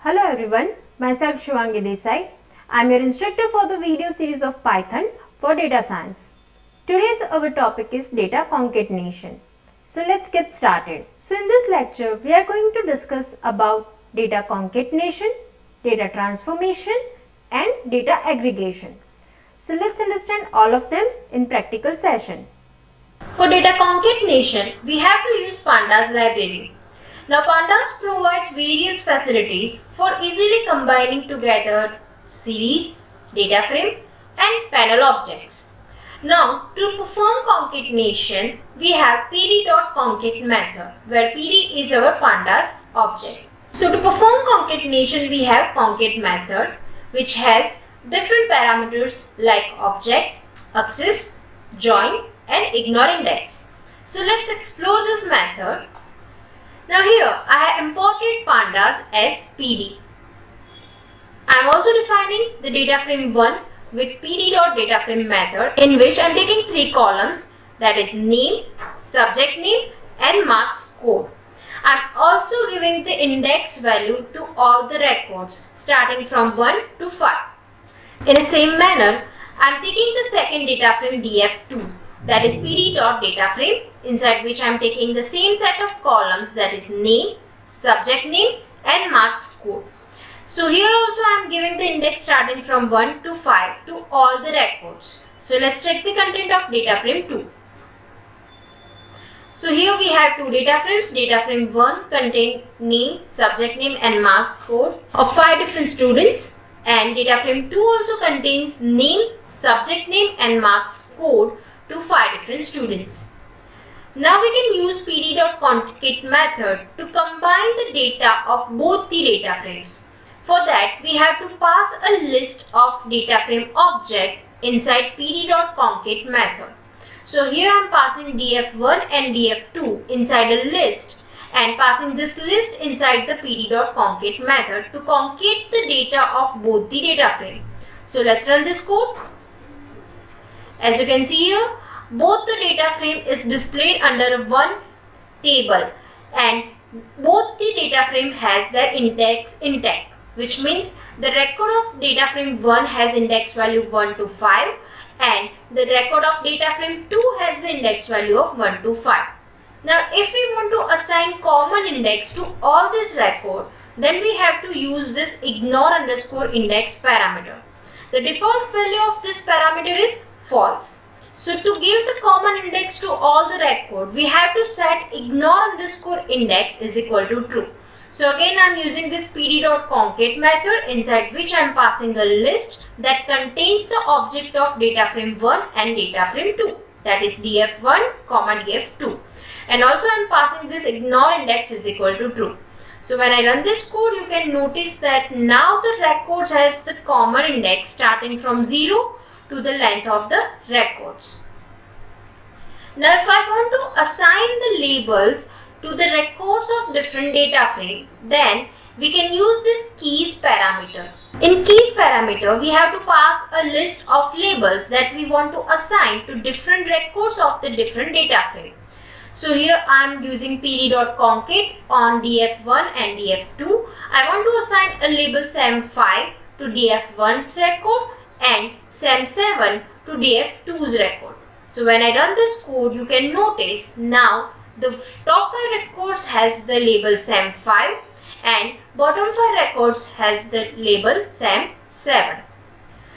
Hello everyone, myself Shivangi Desai. I am your instructor for the video series of Python for data science. Today's our topic is data concatenation. So let's get started. So in this lecture, we are going to discuss about data concatenation, data transformation and data aggregation. So let's understand all of them in practical session. For data concatenation, we have to use Pandas library. Now Pandas provides various facilities for easily combining together series, data frame and panel objects. Now to perform concatenation, we have pd.concate method where pd is our Pandas object. So to perform concatenation, we have concate method which has different parameters like object, access, join and ignore index. So let's explore this method. Now here I have imported Pandas as PD. I am also defining the data frame 1 with pd.dataframe method in which I am taking 3 columns, that is name, subject name and marks code. I am also giving the index value to all the records starting from 1 to 5. In the same manner, I am taking the second data frame df2, that is pd.dataframe, inside which I am taking the same set of columns, that is name, subject name and marks code. So here also I am giving the index starting from 1 to 5 to all the records. So let's check the content of data frame 2. So here we have 2 data frames. Data frame 1 contains name, subject name and marks code of 5 different students, and data frame 2 also contains name, subject name and marks code to 5 different students. Now we can use pd.concate method to combine the data of both the data frames. For that, we have to pass a list of data frame object inside pd.concate method. So here I am passing df1 and df2 inside a list and passing this list inside the pd.concate method to concate the data of both the data frame. So let's run this code. As you can see here, both the data frame is displayed under one table and both the data frame has the index intact, which means the record of data frame 1 has index value 1 to 5 and the record of data frame 2 has the index value of 1 to 5. Now if we want to assign common index to all this record, then we have to use this ignore underscore index parameter. The default value of this parameter is false. So to give the common index to all the record, we have to set ignore underscore index is equal to true. So again I am using this pd.concate method inside which I am passing a list that contains the object of data frame 1 and data frame 2, that is df1, df2, and also I am passing this ignore index is equal to true. So when I run this code, you can notice that now the records has the common index starting from 0 to the length of the records. Now if I want to assign the labels to the records of different data frame, then we can use this keys parameter. In keys parameter, we have to pass a list of labels that we want to assign to different records of the different data frame. So here I am using pd.concate on df1 and df2. I want to assign a label sem5 to df1's record and sem7 to df2's record. So when I run this code, you can notice now the top 5 records has the label sem5 and bottom 5 records has the label sem7.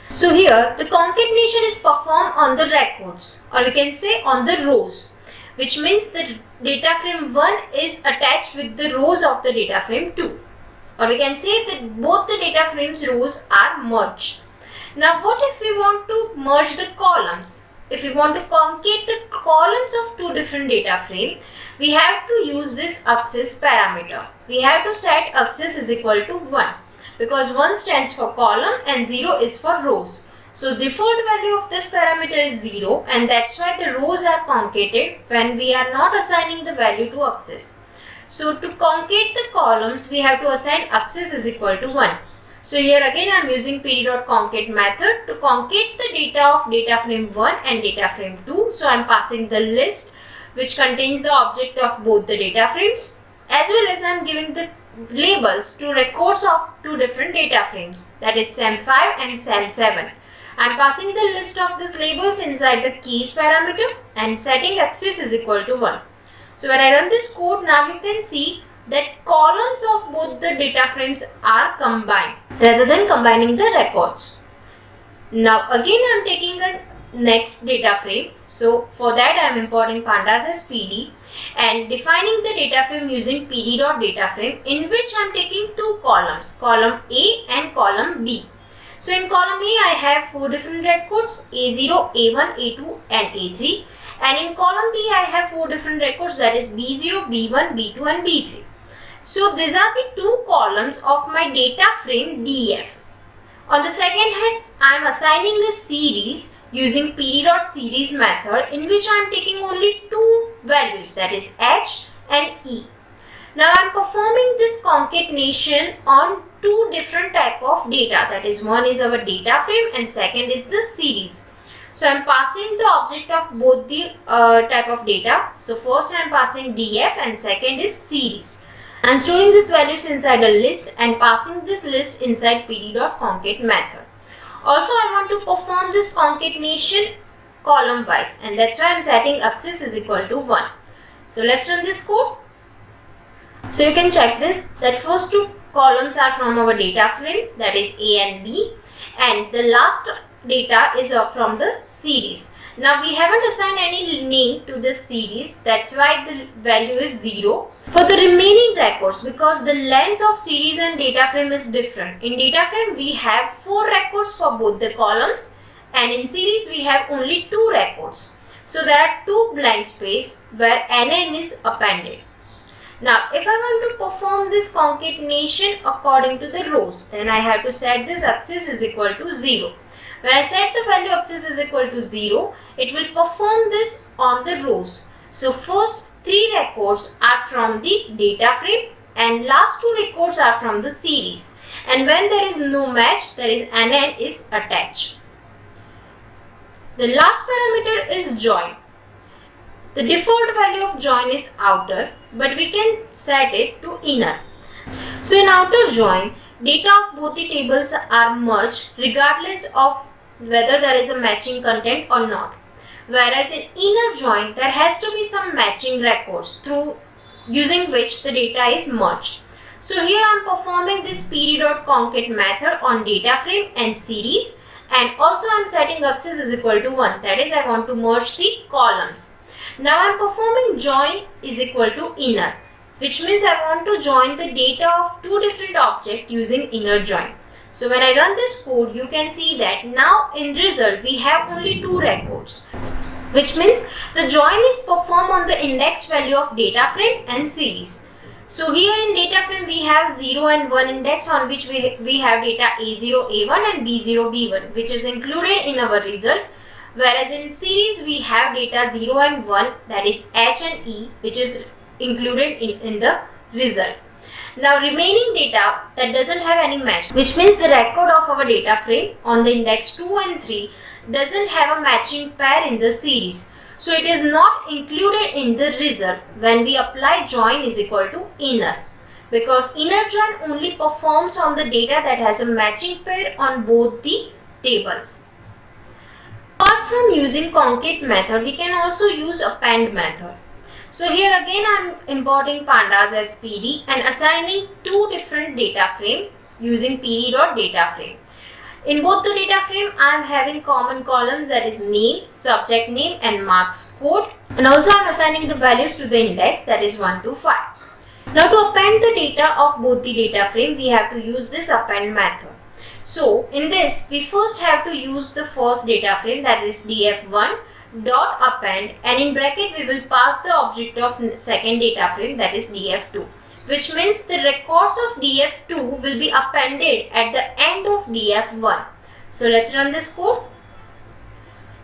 So here the concatenation is performed on the records, or we can say on the rows, which means the data frame 1 is attached with the rows of the data frame 2, or we can say that both the data frames rows are merged. Now what if we want to merge the columns? If we want to concate the columns of 2 different data frames, we have to use this access parameter. We have to set access is equal to 1 because 1 stands for column and 0 is for rows. So default value of this parameter is 0 and that's why the rows are concated when we are not assigning the value to access. So to concate the columns, we have to assign access is equal to 1. So here again I am using pd.concate method to concate the data of data frame 1 and data frame 2. So I am passing the list which contains the object of both the data frames, as well as I am giving the labels to records of two different data frames, that is SEM5 and SEM7. I am passing the list of these labels inside the keys parameter and setting access is equal to 1. So when I run this code, now you can see that columns of both the data frames are combined rather than combining the records. Now again I am taking a next data frame. So for that I am importing pandas as PD and defining the data frame using pd.dataframe, in which I am taking two columns, column A and column B. So in column A I have four different records, A0, A1, A2 and A3, and in column B I have four different records, that is B0, B1, B2 and B3. So these are the two columns of my data frame DF. On the second hand, I am assigning a series using pd.series method, in which I am taking only two values, that is H and E. Now I am performing this concatenation on two different type of data, that is one is our data frame and second is the series. So I am passing the object of both the type of data. So first I am passing DF and second is series. I am storing these values inside a list and passing this list inside pd.concate method. Also I want to perform this concatenation column wise, and that's why I am setting access is equal to 1. So let's run this code. So you can check this, that first two columns are from our data frame, that is A and B, and the last data is from the series. Now we haven't assigned any name to this series, that's why the value is 0. For the remaining records, because the length of series and data frame is different. In data frame we have 4 records for both the columns, and in series we have only 2 records. So there are 2 blank space where NN is appended. Now if I want to perform this concatenation according to the rows, then I have to set this axis is equal to 0. When I set the value axis is equal to 0, it will perform this on the rows. So first 3 records are from the data frame and last 2 records are from the series. And when there is no match, there is NN is attached. The last parameter is join. The default value of join is outer, but we can set it to inner. So in outer join, data of both the tables are merged regardless of whether there is a matching content or not. Whereas in inner join, there has to be some matching records through using which the data is merged. So here I am performing this pd.concate method on data frame and series, and also I am setting axis is equal to 1, that is I want to merge the columns. Now I am performing join is equal to inner, which means I want to join the data of 2 different objects using inner join. So when I run this code, you can see that now in result we have only 2 records, which means the join is performed on the index value of data frame and series. So here in data frame we have 0 and 1 index on which we have data A0, A1 and B0, B1, which is included in our result. Whereas in series we have data 0 and 1, that is H and E, which is included in the result. Now remaining data that doesn't have any match, which means the record of our data frame on the index 2 and 3 doesn't have a matching pair in the series. So it is not included in the result when we apply join is equal to inner, because inner join only performs on the data that has a matching pair on both the tables. Apart from using concate method, we can also use append method. So here again I am importing pandas as PD and assigning 2 different data frame using pd.dataframe. In both the data frame I am having common columns, that is name, subject name and marks code, and also I am assigning the values to the index, that is 1 to 5. Now to append the data of both the data frame, we have to use this append method. So in this we first have to use the first data frame, that is df1 dot append, and in bracket we will pass the object of second data frame, that is df2, which means the records of df2 will be appended at the end of df1. So let's run this code.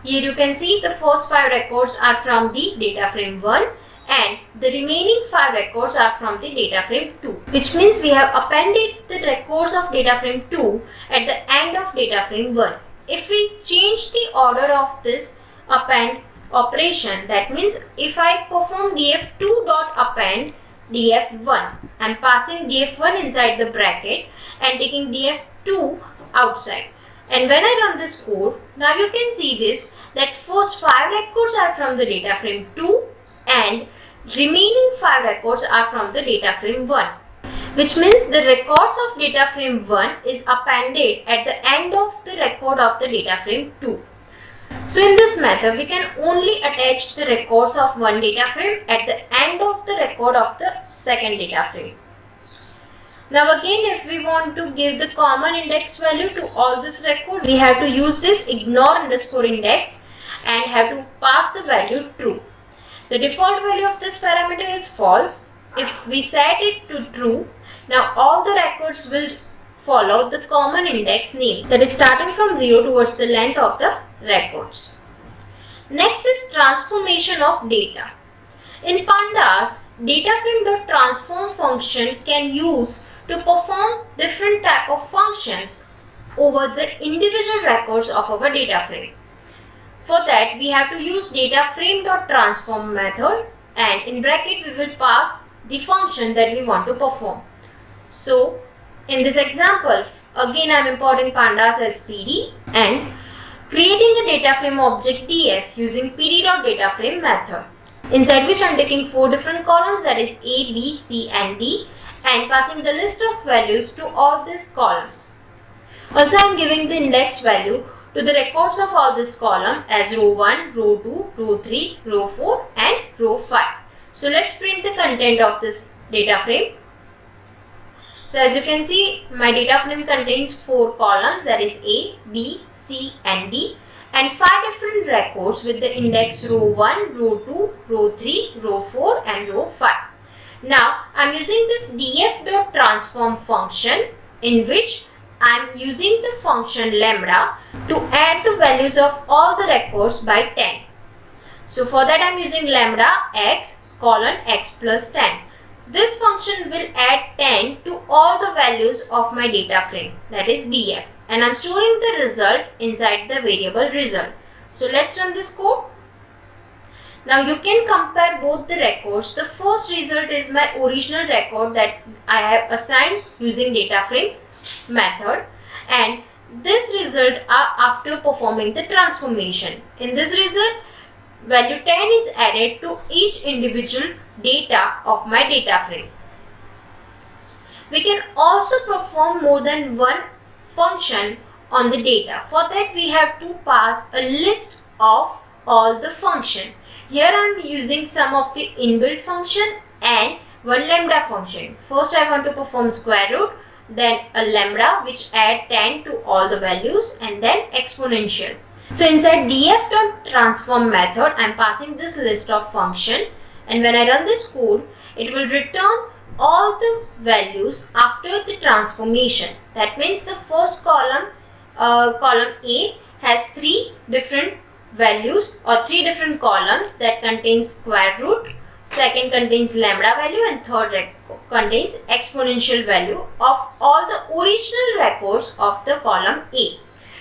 Here you can see the first 5 records are from the data frame 1 and the remaining 5 records are from the data frame 2, which means we have appended the records of data frame 2 at the end of data frame 1. If we change the order of this append operation, that means if I perform df2 dot append df1. I'm passing df1 inside the bracket and taking df2 outside. And when I run this code, now you can see this, that first 5 records are from the data frame 2 and remaining 5 records are from the data frame 1. Which means the records of data frame 1 is appended at the end of the record of the data frame 2. So in this method, we can only attach the records of one data frame at the end of the record of the second data frame. Now again, if we want to give the common index value to all this record, we have to use this ignore underscore index and have to pass the value true. The default value of this parameter is false. If we set it to true, now all the records will follow the common index name, that is starting from 0 towards the length of the records. Next is transformation of data. In Pandas, DataFrame.transform function can use to perform different type of functions over the individual records of our data frame. For that, we have to use DataFrame.transform method, and in bracket we will pass the function that we want to perform. So in this example, again I am importing pandas as PD and creating a data frame object df using pd.dataframe method, inside which I am taking 4 different columns, that is A, B, C and D, and passing the list of values to all these columns. Also I am giving the index value to the records of all this column as row 1, row 2, row 3, row 4 and row 5. So let's print the content of this data frame. So as you can see, my data frame contains 4 columns, that is A, B, C and D, and 5 different records with the index row 1, row 2, row 3, row 4 and row 5. Now I am using this df.transform function, in which I am using the function lambda to add the values of all the records by 10. So for that I am using lambda x colon x plus 10. This function will add 10 to all the values of my data frame, that is df, and I am storing the result inside the variable result. So let's run this code. Now you can compare both the records. The first result is my original record that I have assigned using data frame method, and this result are after performing the transformation. In this result, value 10 is added to each individual data of my data frame. We can also perform more than one function on the data. For that we have to pass a list of all the function. Here I am using some of the inbuilt function and one lambda function. First I want to perform square root, then a lambda which add 10 to all the values, and then exponential. So inside df.transform method I am passing this list of function, and when I run this code, it will return all the values after the transformation. That means the first column, column A, has 3 different values or 3 different columns that contains square root, second contains lambda value, and third contains exponential value of all the original records of the column A.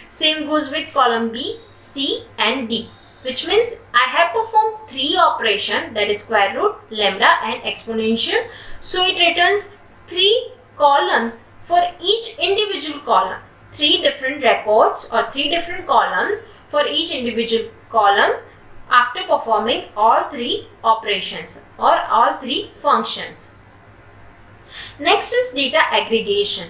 Same goes with column B, C and D, which means I have performed 3 operations, that is square root, lambda and exponential. So it returns 3 columns for each individual column, 3 different records or 3 different columns for each individual column after performing all 3 operations or all 3 functions. Next is data aggregation.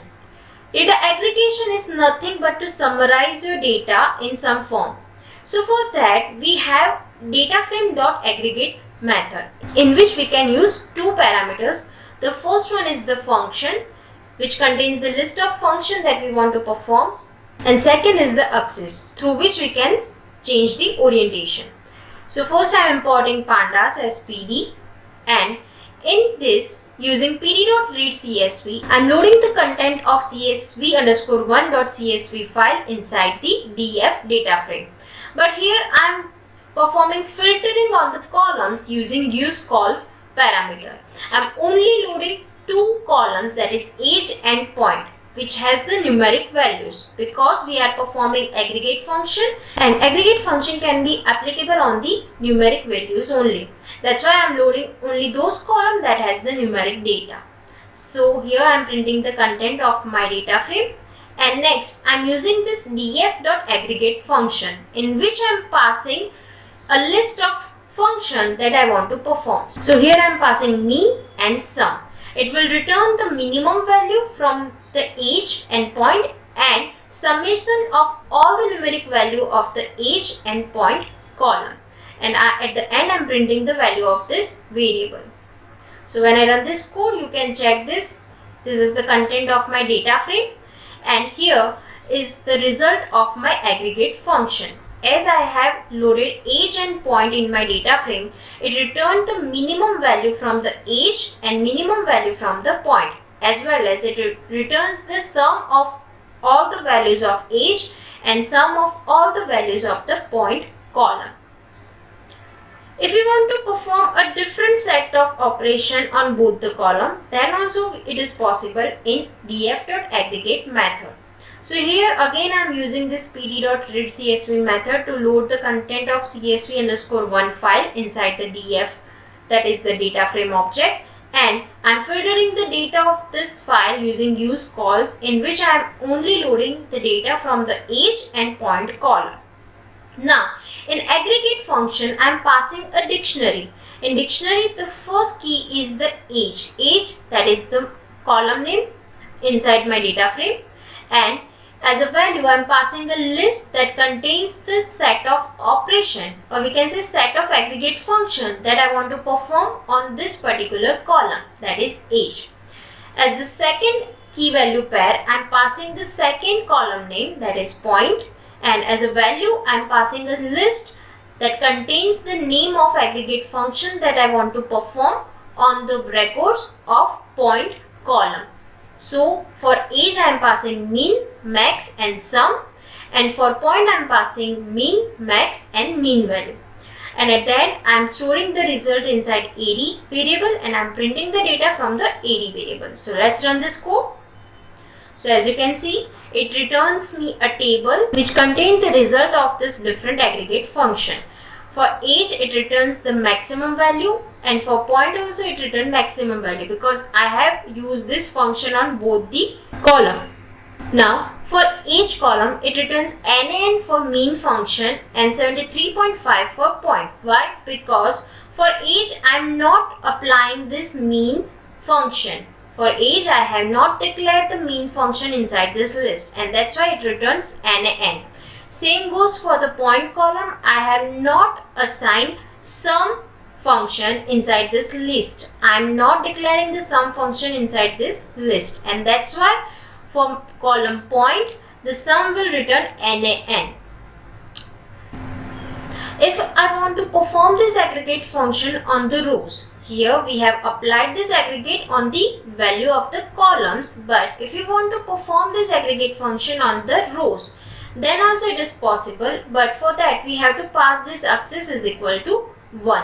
Data aggregation is nothing but to summarize your data in some form. So for that we have DataFrame.aggregate method, in which we can use 2 parameters. The first one is the function, which contains the list of functions that we want to perform, and second is the axis, through which we can change the orientation. So first I am importing pandas as PD, and in this, using pd.readcsv, I am loading the content of csv_1.csv file inside the df data frame. But here I am performing filtering on the columns using useCalls parameter. I am only loading 2 columns, that is age and point. which has the numeric values, because we are performing aggregate function, and aggregate function can be applicable on the numeric values only. That's why I am loading only those columns that has the numeric data. So here I am printing the content of my data frame, and next I am using this df.aggregate function, in which I am passing a list of function that I want to perform. So here I am passing mean and sum. It will return the minimum value from the age and point and summation of all the numeric value of the age and point column. And at the end I am printing the value of this variable. So when I run this code, you can check this. This is the content of my data frame, and here is the result of my aggregate function. As I have loaded age and point in my data frame, it returned the minimum value from the age and minimum value from the point, as well as it returns the sum of all the values of age and sum of all the values of the point column. If you want to perform a different set of operation on both the column, then also it is possible in df.aggregate method. So here again I am using this pd.readcsv method to load the content of csv_1 file inside the df, that is the data frame object, and I am filtering the data of this file using use calls, in which I am only loading the data from the age and point column. Now in aggregate function I am passing a dictionary. In dictionary the first key is the age, that is the column name inside my data frame, and as a value I am passing a list that contains the set of operation, or we can say set of aggregate function that I want to perform on this particular column, that is age. As the second key value pair I am passing the second column name, that is point, and as a value I am passing a list that contains the name of aggregate function that I want to perform on the records of point column. So for age I am passing mean, max and sum, and for point I am passing mean, max and mean value. And at the end I am storing the result inside AD variable, and I am printing the data from the AD variable. So let's run this code. So as you can see, it returns me a table which contains the result of this different aggregate function. For age it returns the maximum value, and for point also it returns maximum value, because I have used this function on both the column. Now for age column it returns NaN for mean function and 73.5 for point. Why? Because for age I am not applying this mean function. For age I have not declared the mean function inside this list, and that's why it returns NaN. Same goes for the point column. I have not assigned sum function inside this list. I am not declaring the sum function inside this list, and that's why for column point the sum will return NaN. If I want to perform this aggregate function on the rows, here we have applied this aggregate on the value of the columns, but if you want to perform this aggregate function on the rows, then also it is possible, but for that we have to pass this access is equal to 1.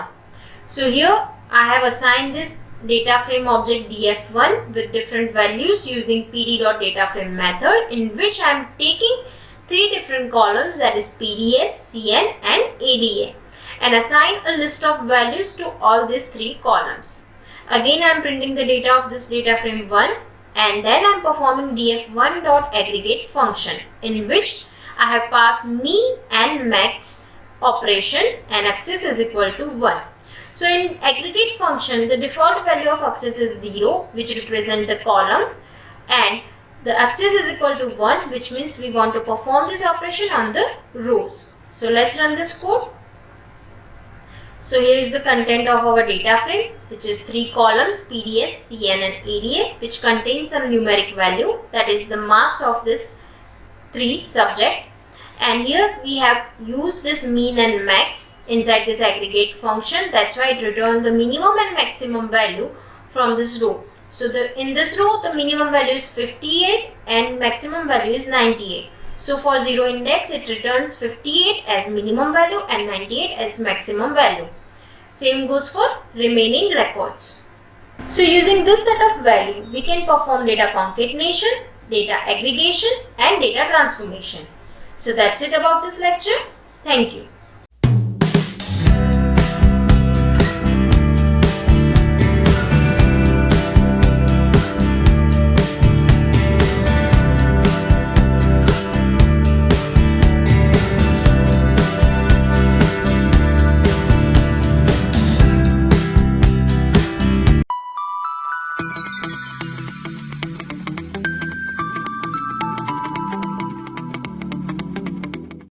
So here I have assigned this data frame object df1 with different values using pd.dataframe method, in which I am taking 3 different columns, that is PDS, CN and ADA, and assign a list of values to all these 3 columns. Again I am printing the data of this data frame 1, and then I am performing df1.aggregate function, in which I have passed mean and max operation, and access is equal to 1. So in aggregate function the default value of access is 0, which represents the column, and the access is equal to 1, which means we want to perform this operation on the rows. So let's run this code. So here is the content of our data frame, which is 3 columns PDS, CN and ADA, which contains some numeric value, that is the marks of this 3 subject. And here we have used this mean and max inside this aggregate function. That's why it returned the minimum and maximum value from this row. So in this row the minimum value is 58 and maximum value is 98. So for 0 index it returns 58 as minimum value and 98 as maximum value. Same goes for remaining records. So using this set of value we can perform data concatenation, data aggregation and data transformation. So that's it about this lecture. Thank you.